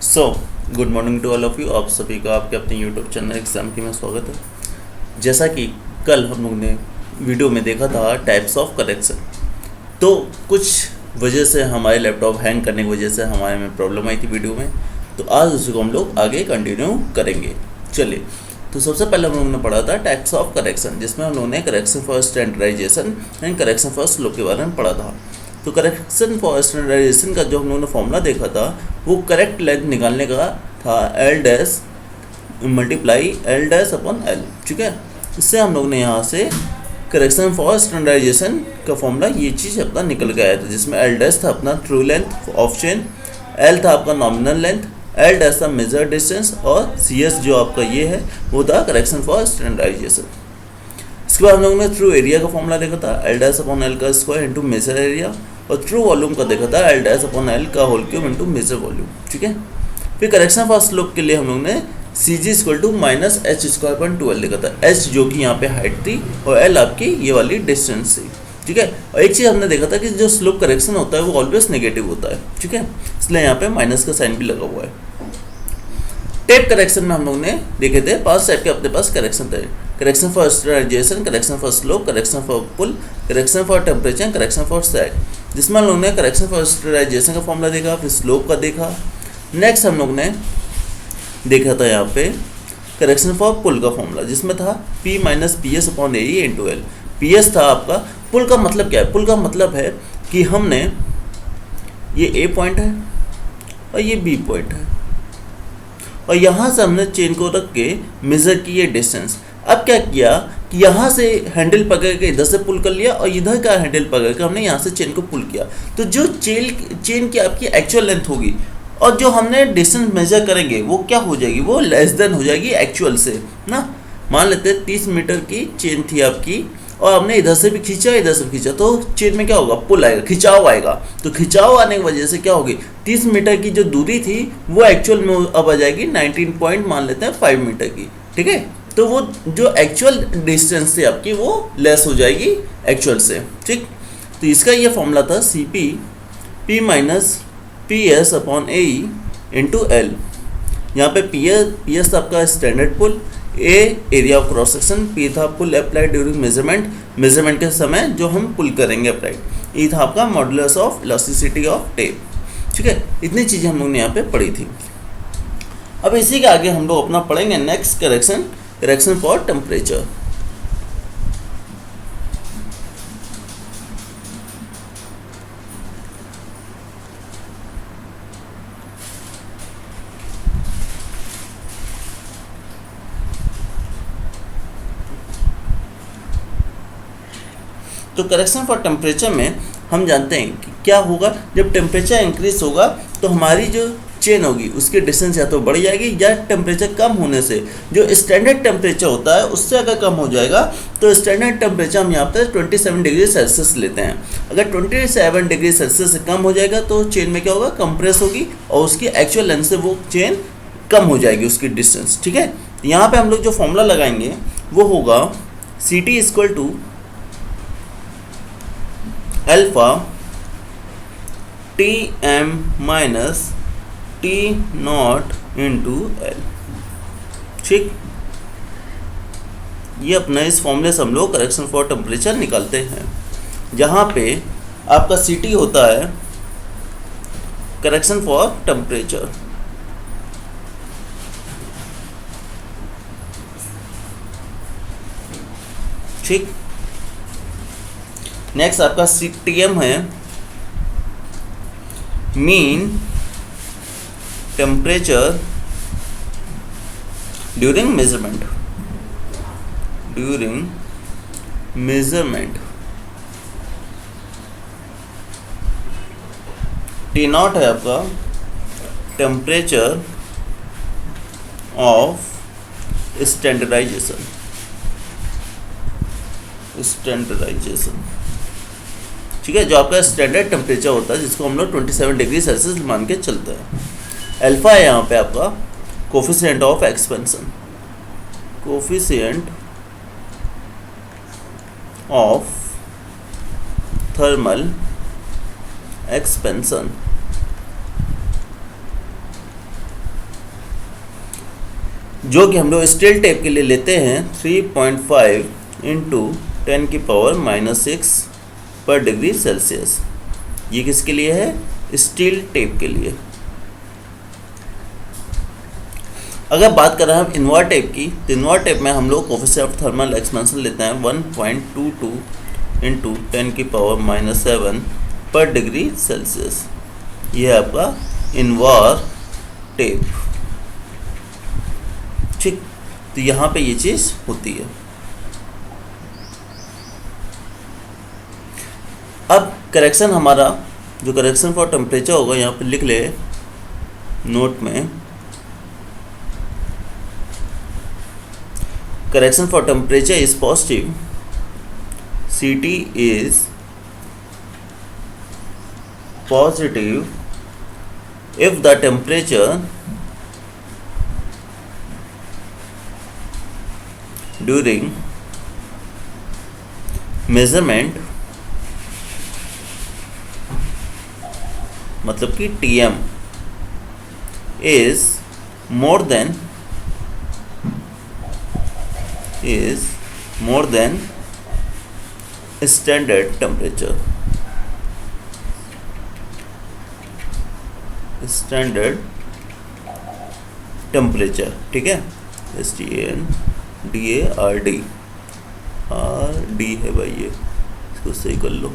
So good morning to all of you. आप सभी का आपके अपने यूट्यूब चैनल एग्जाम की में स्वागत है। जैसा कि कल हम लोग ने वीडियो में देखा था टाइप्स ऑफ करेक्शन, तो कुछ वजह से हमारे लैपटॉप हैंग करने की वजह से हमारे में प्रॉब्लम आई थी वीडियो में, तो आज उसी को हम लोग आगे कंटिन्यू करेंगे। चलिए, तो सबसे पहले हम लोगों ने पढ़ा था टाइप्स ऑफ करेक्शन, जिसमें हम लोगों ने correction for standardization and correction for slope के बारे में पढ़ा था। तो करेक्शन फॉर स्टैंडर्डाइजेशन का जो हम लोगों ने फॉर्मूला देखा था वो करेक्ट लेंथ निकालने का था L dash multiply L dash upon L। ठीक है, इससे हम लोग ने यहाँ से करेक्शन फॉर स्टैंडर्डाइजेशन का फॉर्मूला ये चीज़ अपना निकल के आया था, जिसमें L डैश था अपना true length of chain, L था आपका नॉमिनल लेंथ, L डैश था मेजर डिस्टेंस और CS जो आपका ये है वो था करेक्शन फॉर स्टैंडर्डाइजेशन। इसके बाद हम लोगों ने ट्रू एरिया का फॉर्मूला देखा था L डैश अपॉन L का स्क्वायर इंटू मेजर एरिया, और ट्रू वॉल्यूम का देखा था L डैश अपॉन L का whole cube into measure volume. ठीक है, फिर करेक्शन फॉर स्लोप के लिए हम लोग ने CG equal to minus H square point 12 देखा था, H जो कि यहाँ पे हाइट थी और L आपकी ये वाली डिस्टेंस थी। ठीक है, और एक चीज़ हमने देखा था कि जो स्लोप करेक्शन होता है वो ऑलवेज नेगेटिव होता है। ठीक है, इसलिए यहाँ पे माइनस का साइन भी लगा हुआ है। टेप करेक्शन में हम लोग ने देखे थे 5 टाइप के अपने पास करेक्शन थे: correction for standardisation, correction for slope, correction for pull, correction for temperature, correction for sag. जिसमें हम लोग ने करेक्शन फॉर स्टैंडर्डाइजेशन का फॉर्मूला देखा, फिर स्लोप का देखा। नेक्स्ट हम लोग ने देखा था यहाँ पे करेक्शन फॉर पुल का फॉर्मूला, जिसमें था P minus P S upon A into L. P S था आपका, पुल का मतलब क्या है? पुल का मतलब है कि हमने ये ए पॉइंट है और ये बी पॉइंट है, और यहाँ से हमने चेन को रख के मेज़र की ये डिस्टेंस। अब क्या किया कि यहाँ से हैंडल पकड़ के इधर से पुल कर लिया और इधर का हैंडल पकड़ के हमने यहाँ से चेन को पुल किया, तो जो चेन की आपकी एक्चुअल लेंथ होगी और जो हमने डिस्टेंस मेजर करेंगे वो क्या हो जाएगी? वो लेस देन हो जाएगी एक्चुअल से ना। मान लेते हैं 30 मीटर की चेन थी आपकी और हमने इधर से भी खींचा इधर से भी खींचा, तो चेन में क्या होगा? पुल आएगा, खिंचाव आएगा। तो खिंचाव आने की वजह से क्या होगी? 30 मीटर की जो दूरी थी वो एक्चुअल में अब आ जाएगी 19 पॉइंट मान लेते हैं 5 मीटर की। ठीक है, तो वो जो एक्चुअल डिस्टेंस थी आपकी वो लेस हो जाएगी एक्चुअल से। ठीक, तो इसका ये फॉर्मूला था CP P minus P S upon A into L. यहाँ पे पी एस था आपका standard pull, A area of cross section, P था पुल अप्लाइड ड्यूरिंग मेजरमेंट के समय जो हम पुल करेंगे अप्लाइड, ई था आपका modulus of elasticity of tape. ठीक है, इतनी चीज़ें हम लोग ने यहाँ पे पढ़ी थी। अब इसी के आगे हम लोग अपना पढ़ेंगे नेक्स्ट करेक्शन फॉर टेम्परेचर। तो करेक्शन फॉर टेम्परेचर में हम जानते हैं कि क्या होगा, जब टेम्परेचर इंक्रीज होगा तो हमारी जो चेन होगी उसकी डिस्टेंस या तो बढ़ जाएगी, या टेम्परेचर कम होने से जो स्टैंडर्ड टेम्परेचर होता है उससे अगर कम हो जाएगा तो स्टैंडर्ड टेम्परेचर हम यहाँ पर 27 डिग्री सेल्सियस लेते हैं। अगर 27 डिग्री सेल्सियस से कम हो जाएगा तो चेन में क्या होगा? कंप्रेस होगी और उसकी एक्चुअल लेंथ से वो चेन कम हो जाएगी उसकी डिस्टेंस। ठीक है, यहाँ पर हम लोग जो फॉर्मूला लगाएंगे वो होगा CT equal to alpha TM minus T not into L. ठीक, ये अपना इस फॉर्मूले से हम लोग करेक्शन फॉर टेम्परेचर निकालते हैं, जहाँ पे आपका CT होता है करेक्शन फॉर टेम्परेचर। ठीक, नेक्स्ट आपका TM है mean temperature during measurement. T not है आपका टेम्परेचर ऑफ स्टैंडर्डाइजेशन। ठीक है, जो आपका स्टैंडर्ड टेम्परेचर होता है जिसको हम लोग 27 डिग्री सेल्सियस मान के चलते हैं। अल्फा है यहाँ पे आपका coefficient of expansion, coefficient of thermal expansion. जो कि हम लोग स्टील टेप के लिए लेते हैं 3.5 इंटू 10⁻⁻6 पर डिग्री सेल्सियस। ये किसके लिए है? स्टील टेप के लिए। अगर बात करें हम इनवर्ट टेप की, तो इनवर्ट टेप में हम लोग कोफिशिएंट ऑफ थर्मल एक्सपेंशन लेते हैं 1.22 इंटू 10⁻⁷ पर डिग्री सेल्सियस। ये है आपका इनवर्ट टेप। ठीक, तो यहाँ पे ये चीज़ होती है। अब करेक्शन, हमारा जो करेक्शन फॉर टेम्परेचर होगा यहाँ पे लिख ले नोट में, correction for temperature is positive, Ct is positive if the temperature during measurement, मतलब कि Tm is more than standard temperature. Standard temperature, ठीक है, STANDARD है भाई, ये इसको सही कर लो।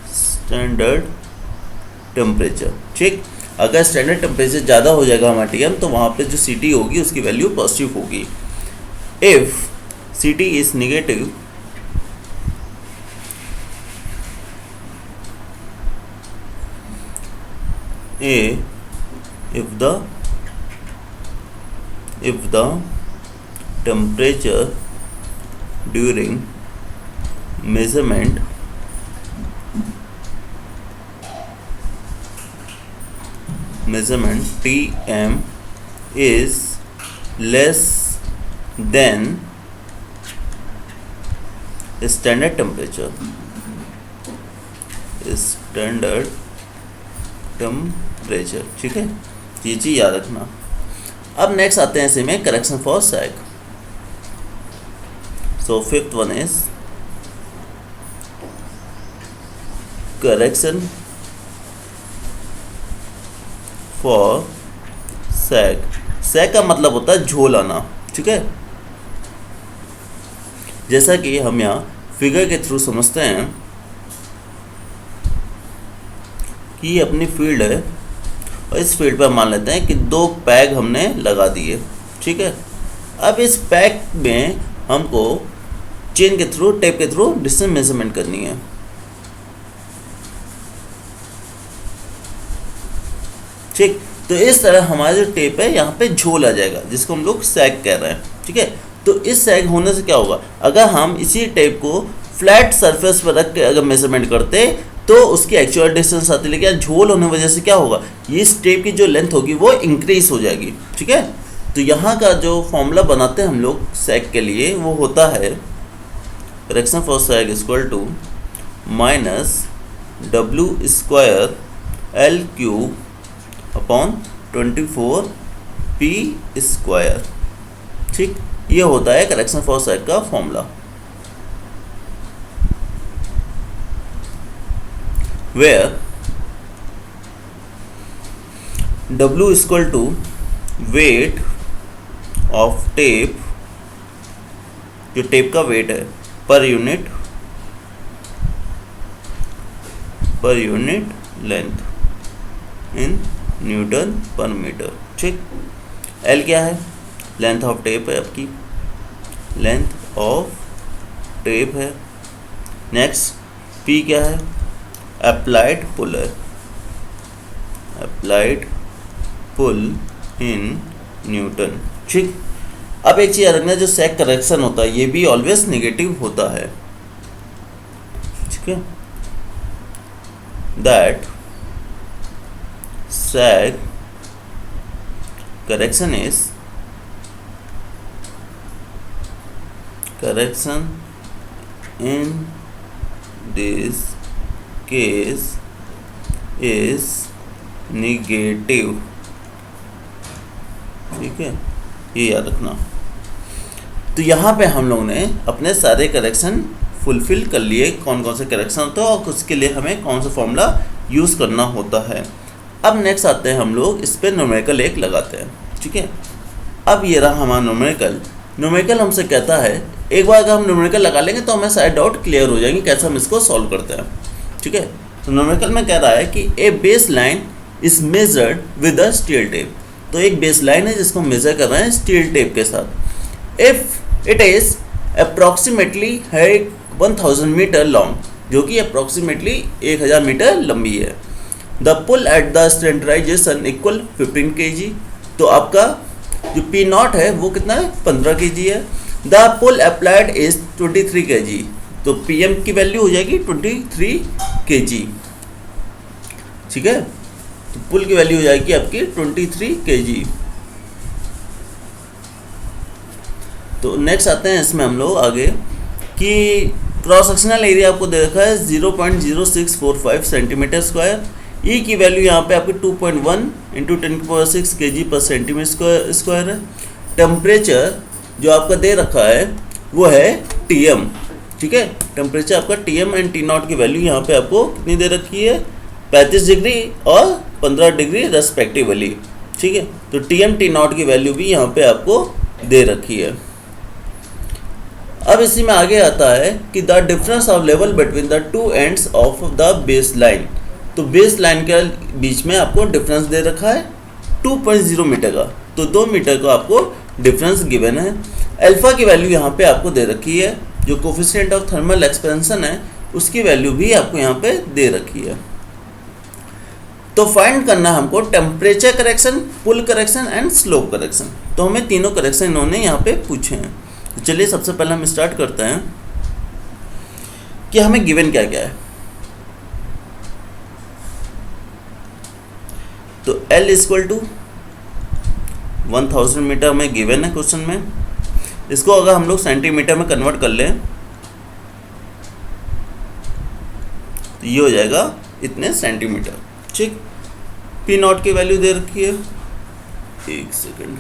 स्टैंडर्ड टेम्परेचर, ठीक। अगर स्टैंडर्ड टेम्परेचर ज़्यादा हो जाएगा हमारा टीएम, तो वहाँ पे जो Ct होगी उसकी वैल्यू पॉजिटिव होगी। If Ct is negative, if the temperature during measurement Tm is less than standard temperature, ठीक है, ये चीज़ याद रखना। अब नेक्स्ट आते हैं इसी में correction for sag. So fifth one is correction for sag. Sag का मतलब होता है झोल आना, ठीक है। जैसा कि हम यहाँ फिगर के थ्रू समझते हैं कि ये अपनी फील्ड है, और इस फील्ड पर मान लेते हैं कि 2 पैग हमने लगा दिए, ठीक है। अब इस पैग में हमको चेन के थ्रू, टेप के थ्रू डिस्टेंस मेजरमेंट करनी है, ठीक। तो इस तरह हमारा जो टेप है यहाँ पे झोल आ जाएगा, जिसको हम लोग सैग कह रहे हैं, ठीक है। तो इस सैग होने से क्या होगा, अगर हम इसी टेप को फ्लैट सरफेस पर रख के अगर मेजरमेंट करते तो उसकी एक्चुअल डिस्टेंस आती, लेकिन झोल होने की वजह से क्या होगा, ये इस टेप की जो लेंथ होगी वो इंक्रीज हो जाएगी, ठीक है। तो यहाँ का जो फॉर्मूला बनाते हैं हम लोग सैग के लिए, वो होता है correction for sag equal to -W² L³ upon 24P², ठीक। ये होता है करेक्शन फॉर सैग का formula, where W equal to weight of tape, जो टेप का वेट है per unit length in newton per metre, ठीक। L क्या है, लेंथ ऑफ टेप है आपकी, लेंथ ऑफ टेप है। नेक्स्ट P क्या है, अप्लाइड पुल है, अप्लाइड पुल इन न्यूटन, ठीक। अब एक चीज़ याद रखना, जो सैग करेक्शन होता है ये भी ऑलवेज नेगेटिव होता है, ठीक है। That sag correction is correction in this case is negative, ठीक है, ये याद रखना। तो यहाँ पे हम लोग ने अपने सारे करेक्शन फुलफिल कर लिए, कौन कौन से करेक्शन होते हैं और उसके लिए हमें कौन सा फॉर्मूला यूज़ करना होता है। अब नेक्स्ट आते हैं हम लोग इस पर न्यूमेरिकल एक लगाते हैं। ठीक है, अब ये रहा हमारा न्यूमेरिकल हमसे कहता है, एक बार अगर हम न्यूमेरिकल लगा लेंगे तो हमें सारे डाउट क्लियर हो जाएंगे कैसे हम इसको सॉल्व करते हैं। ठीक है, तो न्यूमेरिकल में कह रहा है कि a base line is measured with a steel tape. तो एक बेस लाइन है जिसको मेजर कर रहे हैं स्टील टेप के साथ। इफ इट इज अप्रॉक्सीमेटली है 1000 मीटर लॉन्ग, जो कि अप्रॉक्सीमेटली 1000 मीटर लंबी है। The pull at the standardization equal 15 kg। तो आपका जो पी नॉट है वो कितना है, 15 kg है। The pull applied is 23 kg। तो पी एम की वैल्यू हो जाएगी 23 kg। ठीक है, तो पुल की वैल्यू हो जाएगी आपकी 23 kg। तो नेक्स्ट आते हैं इसमें हम लोग आगे कि क्रॉस सेक्शनल एरिया आपको दे रखा है 0.0645 सेंटीमीटर स्क्वायर। ई की वैल्यू यहाँ पे आपकी 2.1 इंटू 10⁶ kg पर सेंटीमीटर स्क्वायर है। टेम्परेचर जो आपका दे रखा है वो है Tm। ठीक है, टेम्परेचर आपका Tm एंड T नॉट की वैल्यू यहाँ पे आपको कितनी दे रखी है, 35 डिग्री और 15 डिग्री रेस्पेक्टिवली। ठीक है, तो Tm T नॉट की वैल्यू भी यहाँ पे आपको दे रखी है। अब इसी में आगे आता है कि the difference of level between the two ends of the base line. तो बेस लाइन के बीच में आपको डिफरेंस दे रखा है 2.0 मीटर का। तो 2 मीटर का आपको डिफरेंस गिवन है। अल्फा की वैल्यू यहाँ पे आपको दे रखी है, जो कोफिशिएंट ऑफ थर्मल एक्सपेंशन है उसकी वैल्यू भी आपको यहाँ पे दे रखी है। तो फाइंड करना हमको temperature correction, pull correction and slope correction. तो हमें तीनों करेक्शन इन्होंने यहाँ पे पूछे हैं। तो चलिए सबसे पहले हम स्टार्ट करते हैं कि हमें गिवन क्या क्या है। तो L इक्वल टू 1000 मीटर में गिवन है क्वेश्चन में। इसको अगर हम लोग सेंटीमीटर में कन्वर्ट कर लें तो ये हो जाएगा इतने सेंटीमीटर। ठीक, पी नॉट की वैल्यू दे रखी है, एक सेकेंड,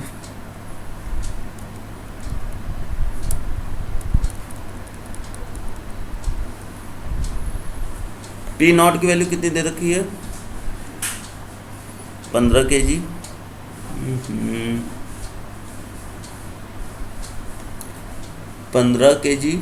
पी नॉट की वैल्यू कितनी दे रखी है, 15 kg। 15 kg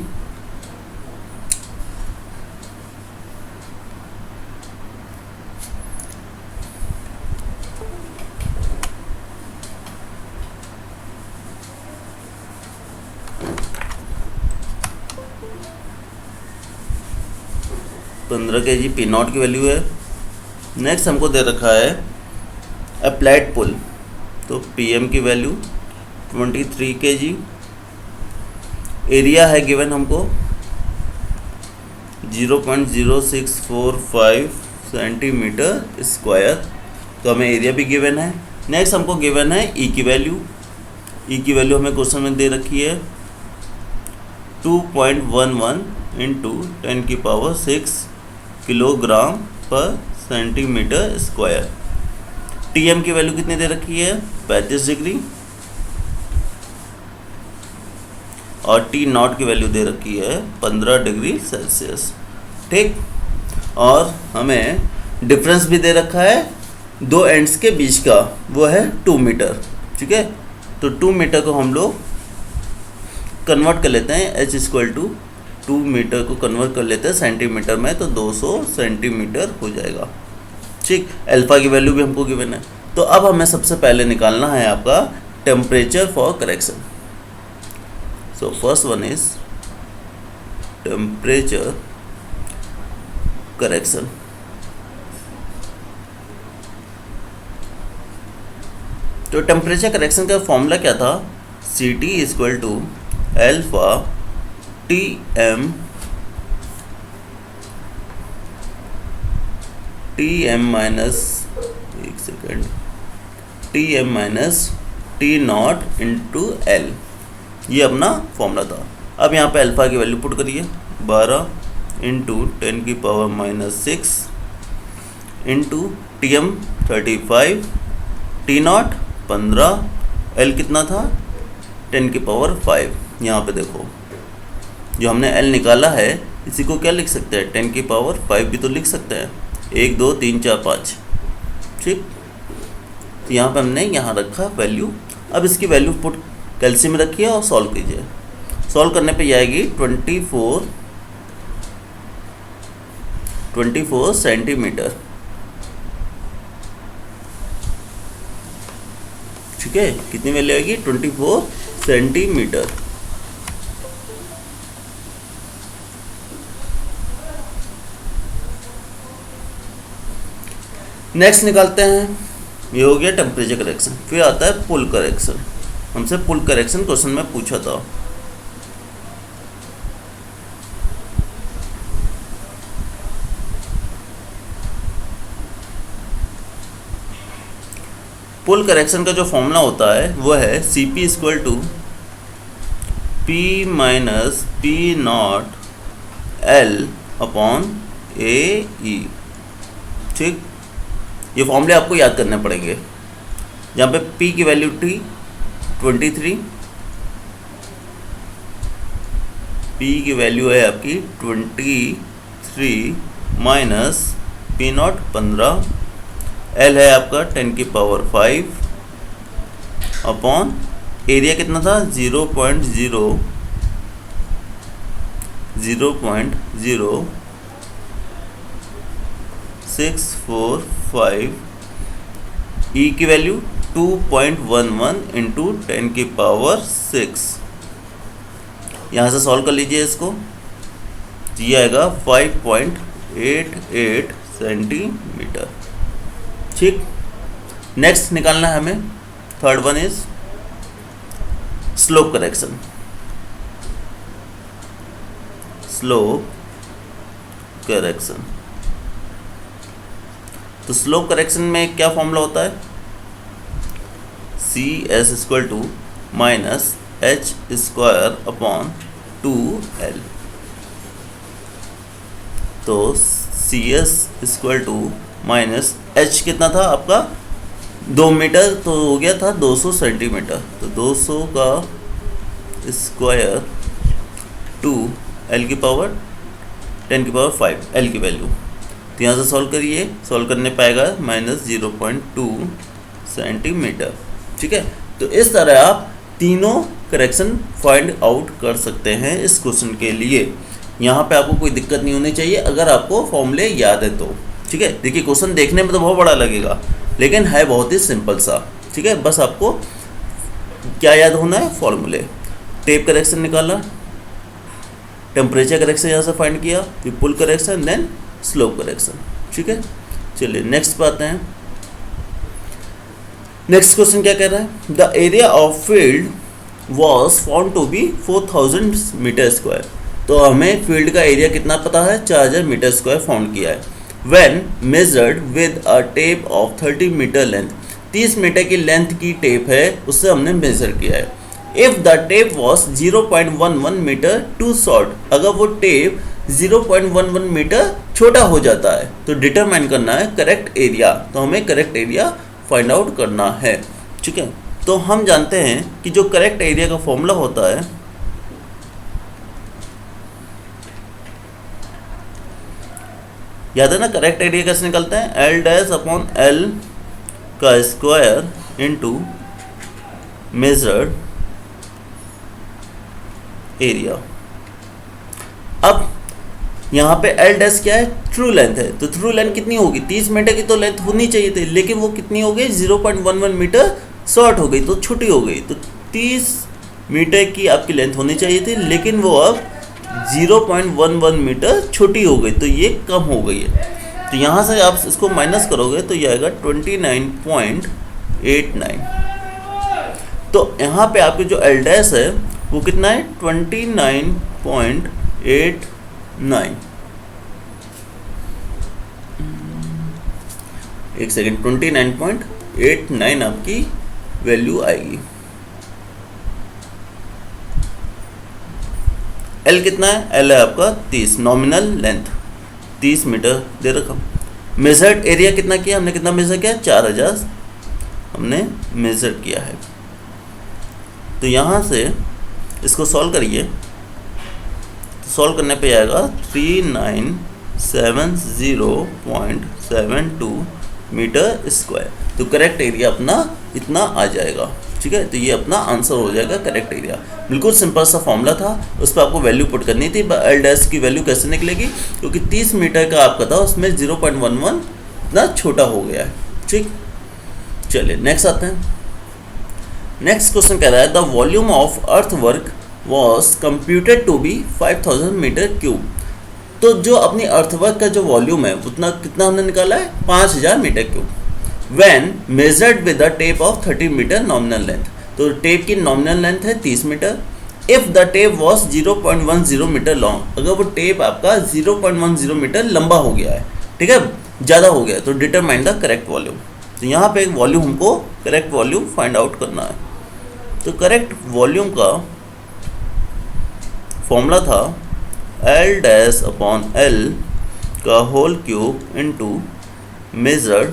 पी नॉट की वैल्यू है। नेक्स्ट हमको दे रखा है अप्लाइड पुल। तो पी एम की वैल्यू 23 kg। एरिया है गिवन हमको 0.0645 सेंटीमीटर स्क्वायर। तो हमें एरिया भी गिवन है। नेक्स्ट हमको गिवन है ई की वैल्यू। ई की वैल्यू हमें क्वेश्चन में दे रखी है 2.11 इंटू 10⁶ किलोग्राम पर सेंटीमीटर स्क्वायर। टीएम की वैल्यू कितनी दे रखी है, 35 डिग्री। और टी नॉट की वैल्यू दे रखी है 15 डिग्री सेल्सियस। ठीक, और हमें डिफरेंस भी दे रखा है दो एंड्स के बीच का, वो है 2 मीटर। ठीक है, तो 2 मीटर को हम लोग कन्वर्ट कर लेते हैं, h इक्वल टू 2 मीटर को कन्वर्ट कर लेते हैं सेंटीमीटर में, तो 200 सेंटीमीटर हो जाएगा। ठीक, अल्फा की वैल्यू भी हमको गिवन है। तो अब हमें सबसे पहले निकालना है आपका temperature for correction. So first one is temperature correction. तो टेम्परेचर करेक्शन का फॉर्मूला क्या था, C T equal to alpha T M minus T M minus T not into L. ये अपना फॉर्मूला था। अब यहाँ पे अल्फा की वैल्यू पुट करिए 12 into 10⁻⁻6 into T M 35, T not 15, L कितना था 10 की पावर 5। यहाँ पे देखो जो हमने एल निकाला है इसी को क्या लिख सकते हैं 10 की पावर 5 भी तो लिख सकते हैं, 1 2 3 4 5। ठीक, तो यहाँ पे हमने यहाँ रखा वैल्यू। अब इसकी वैल्यू पुट कैलसी में रखिए और सॉल्व कीजिए। सॉल्व करने पे आएगी 24 सेंटीमीटर। ठीक है, कितनी वैल्यू आएगी 24 सेंटीमीटर। नेक्स्ट निकालते हैं, ये हो गया टेम्परेचर करेक्शन। फिर आता है पुल करेक्शन। हमसे पुल करेक्शन क्वेश्चन में पूछा था। पुल करेक्शन का जो फॉर्मूला होता है वो है CP equal to P minus P0 L upon AE। ठीक, ये फॉर्मूले आपको याद करने पड़ेंगे। जहाँ पे P की वैल्यू थी 23, P की वैल्यू है आपकी 23 माइनस P0 15, L है आपका 10 की पावर 5 अपॉन एरिया कितना था 0.00645, E की वैल्यू 2.11 इंटू 10 की पावर 6। यहाँ से सॉल्व कर लीजिए इसको, ये आएगा 5.88 सेंटीमीटर। ठीक, नेक्स्ट निकालना है हमें, third one is slope correction. Slope correction, तो स्लोप करेक्शन में क्या फॉर्मूला होता है CS equal to minus H square upon 2L। तो CS equal to minus H कितना था आपका 2 मीटर, तो हो गया था 200 सेंटीमीटर। तो 200 का स्क्वायर 2 L की पावर 10 की पावर 5 L की वैल्यू। तो यहाँ से सॉल्व करिए, सॉल्व करने पाएगा माइनस 0.2 सेंटीमीटर। ठीक है, तो इस तरह आप तीनों करेक्शन फाइंड आउट कर सकते हैं इस क्वेश्चन के लिए। यहाँ पे आपको कोई दिक्कत नहीं होनी चाहिए अगर आपको फॉर्मूले याद है तो। ठीक है, देखिए क्वेश्चन देखने में तो बहुत बड़ा लगेगा लेकिन है बहुत ही सिंपल सा। ठीक है, बस आपको क्या याद होना है, फॉर्मूले। टेप करेक्शन निकाला, टेम्परेचर करेक्शन यहाँ से फाइंड किया, फिर पुल करेक्शन, देन स्लोप करेक्शन। ठीक है, चलिए नेक्स्ट पे आते हैं। नेक्स्ट क्वेश्चन क्या कह रहा है, the area of field was found to be 4000 metre square. तो हमें फील्ड का एरिया कितना पता है 4000 मीटर स्क्वायर फाउंड किया है। When measured with a tape of 30 metre length, 30 metre की लेंथ की टेप है उससे हमने मेजर किया है। If the tape was 0.11 metre too short, अगर वो टेप 0.11 मीटर छोटा हो जाता है तो डिटरमाइन करना है करेक्ट एरिया। तो हमें करेक्ट एरिया फाइंड आउट करना है। ठीक है, तो हम जानते हैं कि जो करेक्ट एरिया का फॉर्मूला होता है याद है ना, करेक्ट एरिया कैसे निकलता है, L डैश अपॉन L का स्क्वायर इंटू मेजर्ड एरिया। अब यहाँ पे L डैश क्या है, ट्रू लेंथ है। तो ट्रू लेंथ कितनी होगी, 30 मीटर की तो लेंथ होनी चाहिए थी, लेकिन वो कितनी हो गई 0.11 मीटर शॉर्ट हो गई, तो छोटी हो गई। तो 30 मीटर की आपकी लेंथ होनी चाहिए थी लेकिन वो अब 0.11 मीटर छोटी हो गई, तो ये कम हो गई है। तो यहाँ से आप इसको माइनस करोगे तो ये आएगा 29.89। तो यहाँ पे आपके जो L डैश है वो कितना है 29.89। एक सेकेंड, 29.89 आपकी वैल्यू आएगी। L कितना है, L है आपका 30, नॉमिनल लेंथ 30 मीटर दे रखा। मेजर्ड एरिया कितना किया हमने, कितना मेजर किया 4000 हमने मेजर किया है। तो यहाँ से इसको सॉल्व करिए, तो सॉल्व करने पे आएगा 3970.72 मीटर स्क्वायर। तो करेक्ट एरिया अपना इतना आ जाएगा। ठीक है, तो ये अपना आंसर हो जाएगा करेक्ट एरिया। बिल्कुल सिंपल सा फॉर्मूला था, उस पर आपको वैल्यू पुट करनी थी। एल डैश की वैल्यू कैसे निकलेगी, क्योंकि 30 मीटर का आपका था, उसमें 0.11 इतना छोटा हो गया है। ठीक, चलिए नेक्स्ट आते हैं। नेक्स्ट क्वेश्चन कह रहा है the volume of earth work was computed to be 5000 metre cube. तो जो अपनी अर्थवर्क का जो वॉल्यूम है उतना कितना हमने निकाला है, 5000 metre cube. When measured with a tape of 30 metre nominal length, तो टेप की नॉमिनल लेंथ है 30 metre. If the tape was 0.10 metre long, अगर वो टेप आपका 0.10 मीटर लंबा हो गया है, ठीक है, ज़्यादा हो गया, तो डिटरमाइन द करेक्ट वॉल्यूम। तो यहाँ पे एक वॉल्यूम हमको करेक्ट वॉल्यूम फाइंड आउट करना है। तो करेक्ट वॉल्यूम का फॉर्मूला था L डैश अपॉन L का whole cube into measured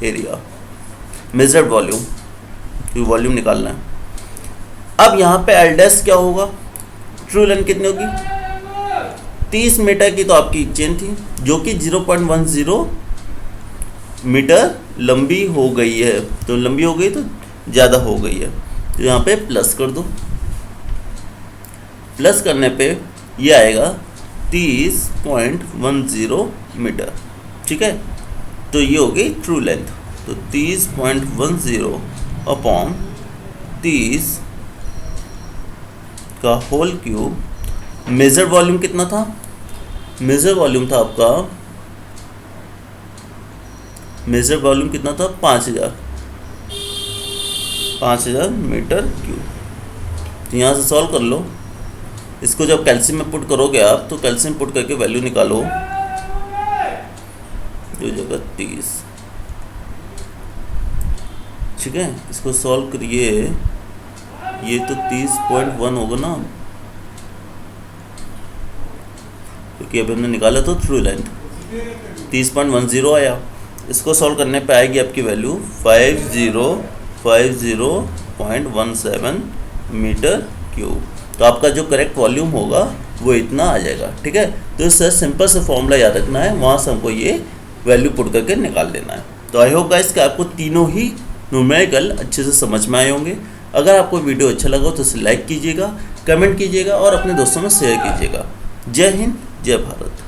area, measured volume, क्योंकि वॉल्यूम निकालना है। अब यहाँ पे L डैश क्या होगा, ट्रू लेंथ कितनी होगी, 30 मीटर की तो आपकी चेन थी जो कि 0.10 मीटर लंबी हो गई है। तो लंबी हो गई तो ज़्यादा हो गई है, तो यहाँ पे प्लस कर दो। प्लस करने पे ये आएगा 30.10 मीटर। ठीक है, तो ये हो गई ट्रू लेंथ। तो 30.10 अपॉन 30 का होल क्यूब। मेजर वॉल्यूम कितना था, मेजर वॉल्यूम था आपका, मेजर वॉल्यूम कितना था 5000 मीटर क्यूब। तो यहाँ से सॉल्व कर लो। इसको जब कैल्शियम में पुट करोगे आप, तो कैल्शियम पुट करके वैल्यू निकालो, जो जगह 30। ठीक है, इसको सॉल्व करिए, ये तो 30.1 होगा ना, क्योंकि अभी हमने निकाला तो थ्रू लेंथ 30.10 आया। इसको सॉल्व करने पे आएगी आपकी वैल्यू 5050.17 मीटर क्यूब। तो आपका जो करेक्ट वॉल्यूम होगा वो इतना आ जाएगा। ठीक है, तो सर सिंपल से फॉर्मूला याद रखना है, वहाँ से हमको ये वैल्यू पुट करके निकाल देना है। तो आई होप गाइस कि आपको तीनों ही न्यूमेरिकल अच्छे से समझ में आए होंगे। अगर आपको वीडियो अच्छा लगा तो इसे लाइक कीजिएगा, कमेंट कीजिएगा और अपने दोस्तों में शेयर कीजिएगा। जय हिंद, जय भारत।